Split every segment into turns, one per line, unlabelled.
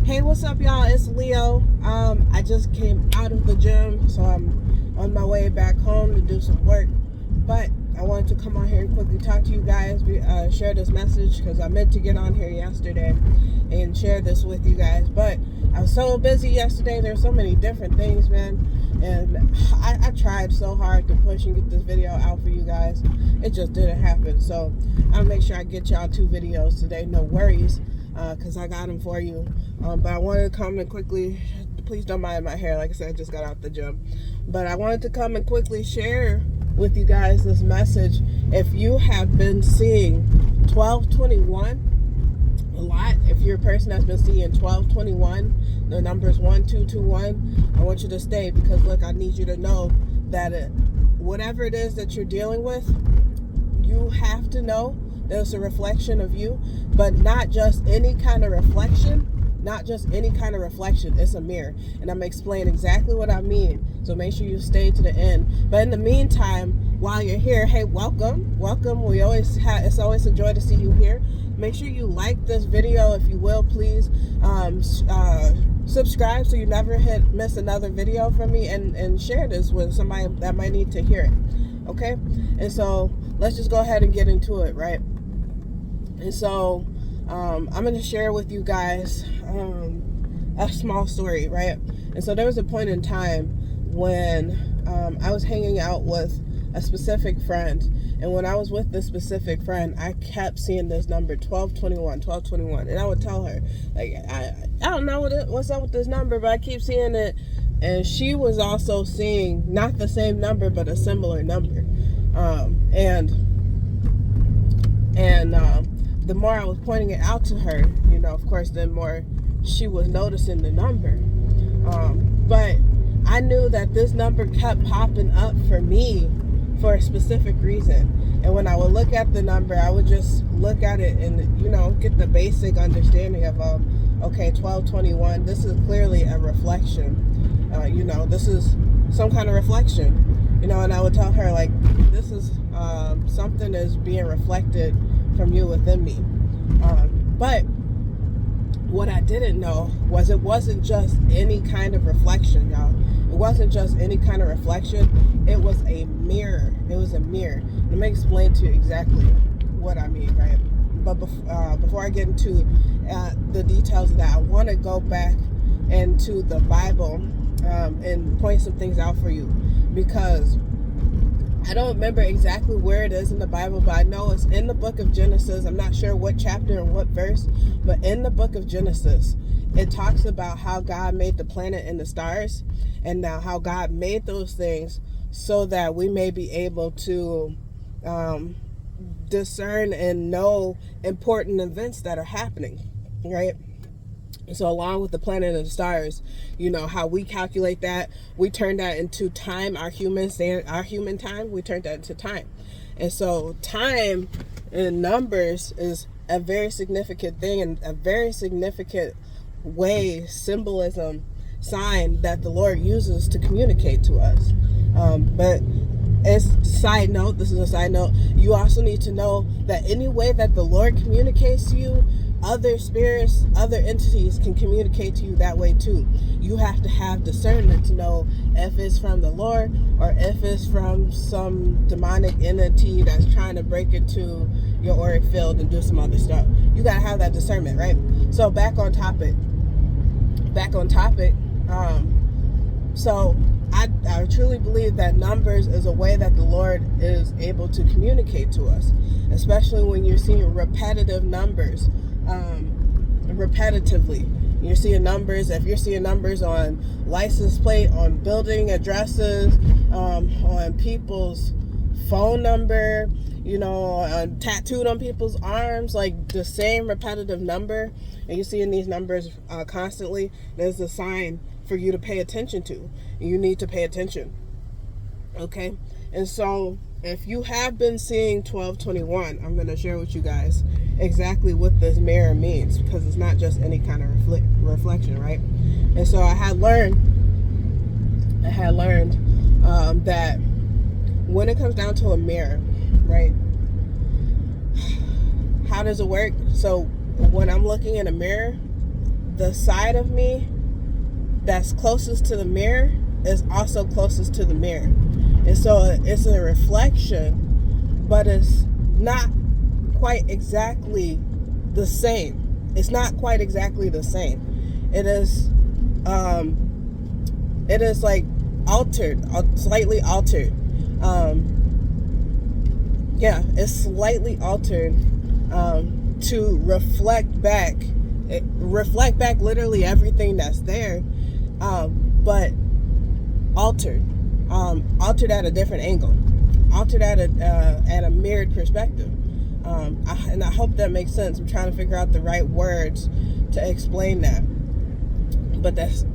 Hey, what's up, y'all? It's Leo. I just came out of the gym, so I'm on my way back home to do some work. But I wanted to come on here and quickly talk to you guys, share this message, because I meant to get on here yesterday and share this with you guys. But I was so busy yesterday. There's so many different things, man. And I tried so hard to push and get this video out for you guys. It just didn't happen. So I'll make sure I get y'all 2 videos today. No worries. Because I got them for you. But I wanted to come and quickly, please don't mind my hair, like I said, I just got out the gym. But I wanted to come and quickly share with you guys this message. If you have been seeing 1221 a lot, if you're a person that's been seeing 1221, the numbers 1221, I want you to stay, because look, I need you to know that whatever it is that you're dealing with, you have to know there's a reflection of you, but not just any kind of reflection. Not just any kind of reflection. It's a mirror. And I'm going to explain exactly what I mean. So make sure you stay to the end. But in the meantime, while you're here, hey, welcome. Welcome. It's always a joy to see you here. Make sure you like this video, if you will, please. Subscribe so you never miss another video from me, and share this with somebody that might need to hear it. Okay? And so let's just go ahead and get into it, right? And so I'm going to share with you guys a small story, right? And so there was a point in time when I was hanging out with a specific friend. And when I was with this specific friend, I kept seeing this number, 1221, 1221. And I would tell her, like, I don't know what's up with this number, but I keep seeing it. And she was also seeing not the same number, but a similar number. The more I was pointing it out to her, of course, the more she was noticing the number. But I knew that this number kept popping up for me for a specific reason. And when I would look at the number, I would just look at it and, get the basic understanding of, okay, 1221, this is clearly a reflection. This is some kind of reflection. And I would tell her, like, this is something is being reflected from you within me. But what I didn't know was it wasn't just any kind of reflection, y'all. It wasn't just any kind of reflection. It was a mirror. It was a mirror. Let me explain to you exactly what I mean, right? But before I get into the details of that, I want to go back into the Bible and point some things out for you, because I don't remember exactly where it is in the Bible, but I know it's in the book of Genesis. I'm not sure what chapter and what verse, but in the book of Genesis, it talks about how God made the planet and the stars, and now how God made those things so that we may be able to discern and know important events that are happening, right? So along with the planet and the stars, how we calculate that, we turn that into time, our human time, we turn that into time. And so time in numbers is a very significant thing, and a very significant symbolism, sign that the Lord uses to communicate to us. But as a side note, this is a side note, you also need to know that any way that the Lord communicates to you, other spirits, other entities can communicate to you that way too. You have to have discernment to know if it's from the Lord or if it's from some demonic entity that's trying to break into your auric field and do some other stuff. You got to have that discernment, right? So back on topic. So I truly believe that numbers is a way that the Lord is able to communicate to us, especially when you're seeing repetitive numbers. Repetitively, you're seeing numbers. If you're seeing numbers on license plate, on building addresses, on people's phone number, tattooed on people's arms, like the same repetitive number, and you're seeing these numbers constantly, there's a sign for you to pay attention to. You need to pay attention. Okay? And so if you have been seeing 1221, I'm going to share with you guys exactly what this mirror means, because it's not just any kind of reflection, right? And so I had learned that when it comes down to a mirror, right, how does it work? So when I'm looking in a mirror, the side of me that's closest to the mirror is also closest to the mirror. And so it's a reflection, but it's not quite exactly the same. It's not quite exactly the same. It is like altered, slightly altered. It's slightly altered to reflect back literally everything that's there, but altered at a different angle, altered at a mirrored perspective. And I hope that makes sense. I'm trying to figure out the right words to explain that, but that's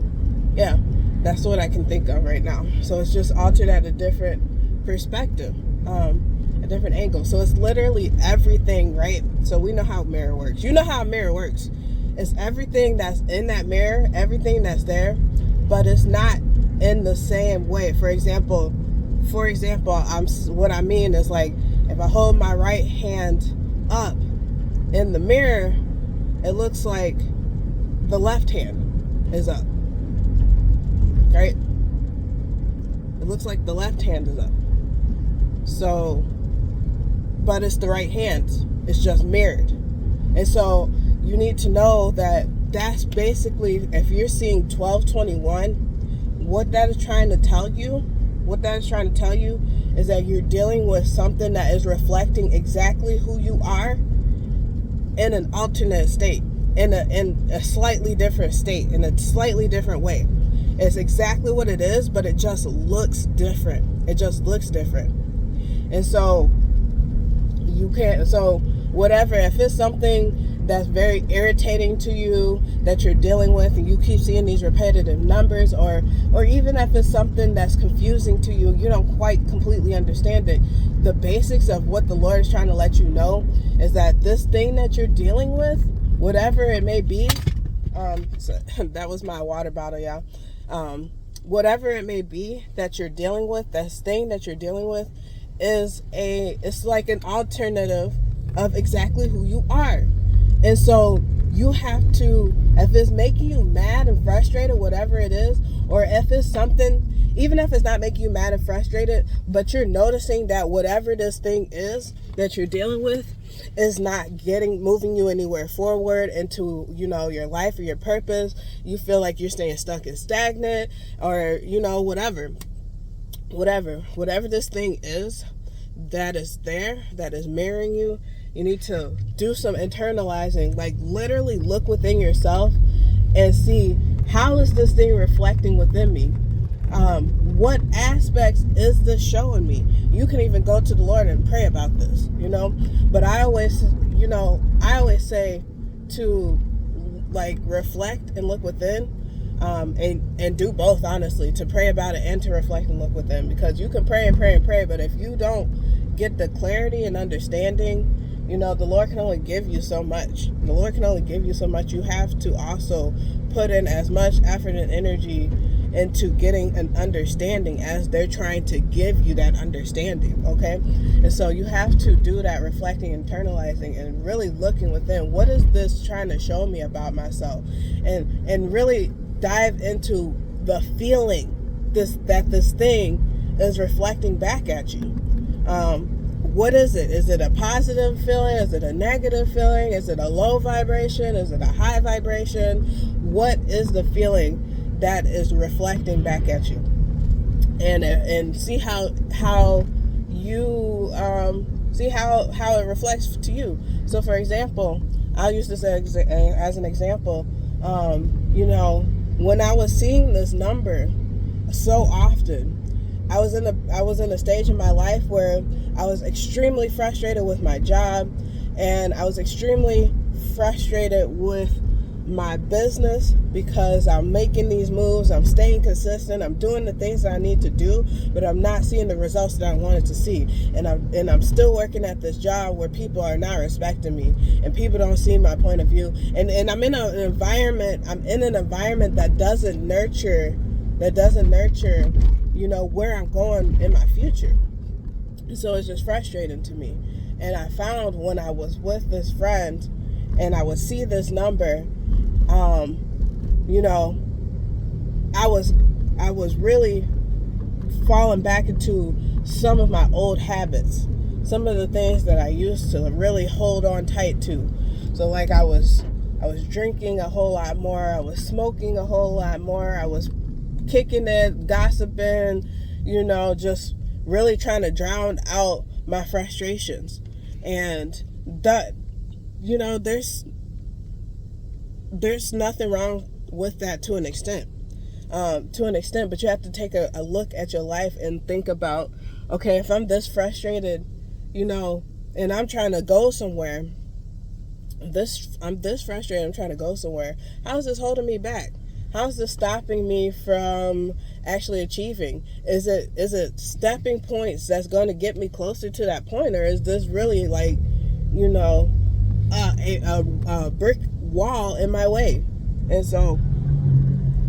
what I can think of right now. So it's just altered at a different perspective, a different angle. So it's literally everything, right? So we know how a mirror works. You know how a mirror works. It's everything that's in that mirror, everything that's there, but it's not in the same way. For example, what I mean is, like, if I hold my right hand up in the mirror, it looks like the left hand is up, right? It looks like the left hand is up. So, but it's the right hand. It's just mirrored. And so you need to know that that's basically, if you're seeing 1221, what that is trying to tell you is that you're dealing with something that is reflecting exactly who you are in an alternate state, in a slightly different state, in a slightly different way. It's exactly what it is, but it just looks different. And so you can't, so whatever, if it's something that's very irritating to you that you're dealing with, and you keep seeing these repetitive numbers, or even if it's something that's confusing to you, you don't quite completely understand it, the basics of what the Lord is trying to let you know is that this thing that you're dealing with, whatever it may be, so that was my water bottle, y'all. Whatever it may be that you're dealing with, this thing that you're dealing with it's like an alternative of exactly who you are. And so you have to, if it's making you mad and frustrated, whatever it is, or if it's something, even if it's not making you mad and frustrated, but you're noticing that whatever this thing is that you're dealing with is not moving you anywhere forward into, your life or your purpose. You feel like you're staying stuck and stagnant, or, whatever this thing is that is there, that is mirroring you. You need to do some internalizing, like literally look within yourself and see, how is this thing reflecting within me? What aspects is this showing me? You can even go to the Lord and pray about this, but I always say to like reflect and look within, and do both, honestly, to pray about it and to reflect and look within, because you can pray and pray and pray, but if you don't get the clarity and understanding, the Lord can only give you so much. You have to also put in as much effort and energy into getting an understanding as they're trying to give you that understanding, okay? And so you have to do that reflecting, internalizing, and really looking within. What is this trying to show me about myself? And really dive into the feeling that this thing is reflecting back at you. What is it? Is it a positive feeling? Is it a negative feeling? Is it a low vibration? Is it a high vibration? What is the feeling that is reflecting back at you? And see how you see how it reflects to you. So, for example, I'll use this as an example. When I was seeing this number so often, I was in a stage in my life where I was extremely frustrated with my job, and I was extremely frustrated with my business because I'm making these moves, I'm staying consistent, I'm doing the things that I need to do, but I'm not seeing the results that I wanted to see. And I'm still working at this job where people are not respecting me, and people don't see my point of view. And I'm in an environment that doesn't nurture, where I'm going in my future. So it's just frustrating to me. And I found when I was with this friend and I would see this number, You know, I was really falling back into some of my old habits, some of the things that I used to really hold on tight to. So like I was drinking a whole lot more, I was smoking a whole lot more, I was kicking it, gossiping, just really trying to drown out my frustrations. And that, there's nothing wrong with that to an extent. But you have to take a look at your life and think about, okay, if I'm this frustrated, and I'm trying to go somewhere, I'm this frustrated, I'm trying to go somewhere, how is this holding me back? How is this stopping me from actually achieving? Is it stepping points that's going to get me closer to that point, or is this really like, a brick wall in my way? And so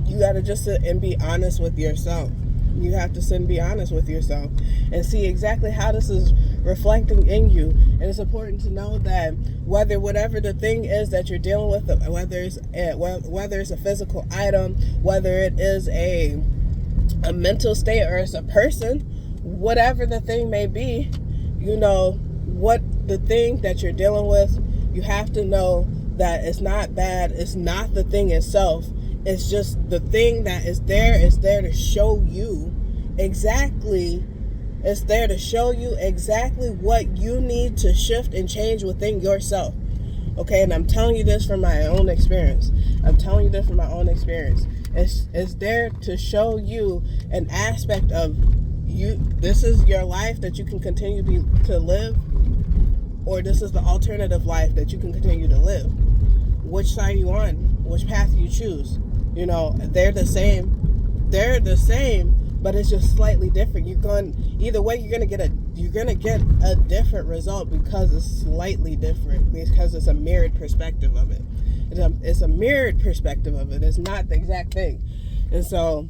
you got to just sit and be honest with yourself. You have to sit and be honest with yourself and see exactly how this is reflecting in you. And it's important to know that whatever the thing is that you're dealing with, whether it's a physical item, whether it is a mental state, or it's a person, whatever the thing may be, what the thing that you're dealing with, you have to know that it's not bad. It's not the thing itself. It's just the thing that is there to show you exactly. It's there to show you exactly what you need to shift and change within yourself. Okay, and I'm telling you this from my own experience. It's there to show you an aspect of you. This is your life that you can continue to live, or this is the alternative life that you can continue to live. Which side are you on? Which path you choose? They're the same, but it's just slightly different. Either way, you're gonna get a different result, because it's slightly different, because it's a mirrored perspective of it. It's a mirrored perspective of it. It's not the exact thing. And so,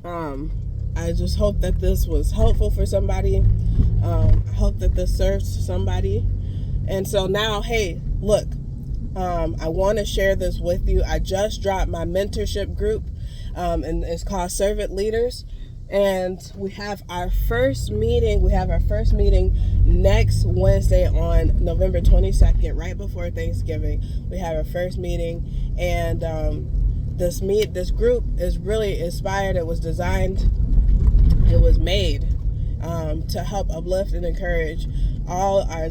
I just hope that this was helpful for somebody. I hope that this serves somebody. And so now, hey, look. I want to share this with you. I just dropped my mentorship group, and it's called Servant Leaders. And we have our first meeting. Next Wednesday on November 22nd, right before Thanksgiving. We have our first meeting, and this group is really inspired. It was designed. It was made to help uplift and encourage all our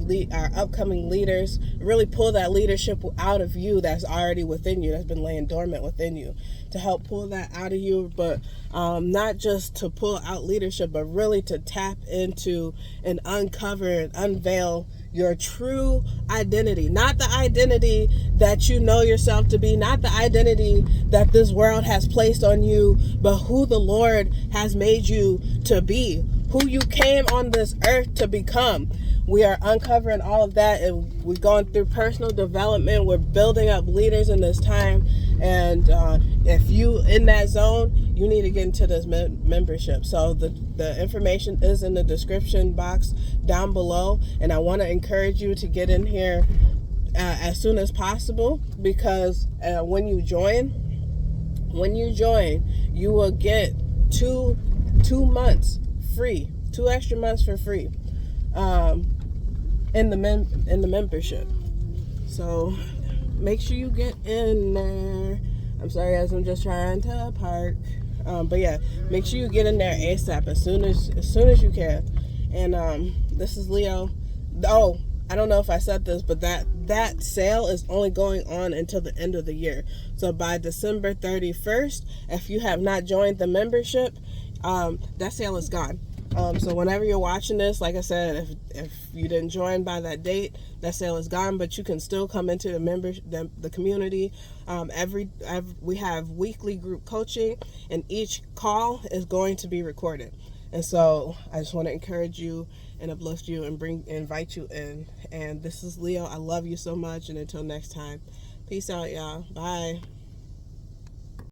upcoming leaders, really pull that leadership out of you that's already within you, that's been laying dormant within you, to help pull that out of you, but not just to pull out leadership, but really to tap into and uncover and unveil your true identity. Not the identity that you know yourself to be, not the identity that this world has placed on you, but who the Lord has made you to be, who you came on this earth to become. We are uncovering all of that, and we're going through personal development. We're building up leaders in this time. And if you in that zone, you need to get into this membership. So the information is in the description box down below. And I want to encourage you to get in here as soon as possible, because when you join, you will get two months free, 2 extra months for free. In the membership. So make sure you get in there. I'm sorry, guys, I'm just trying to park. But yeah, make sure you get in there ASAP, as soon as you can. And this is Leo. Oh, I don't know if I said this, but that sale is only going on until the end of the year. So by December 31st, if you have not joined the membership, that sale is gone. So whenever you're watching this, like I said, if you didn't join by that date, that sale is gone, but you can still come into the community. We have weekly group coaching, and each call is going to be recorded. And so I just want to encourage you and uplift you and invite you in. And this is Leo. I love you so much. And until next time, peace out, y'all. Bye.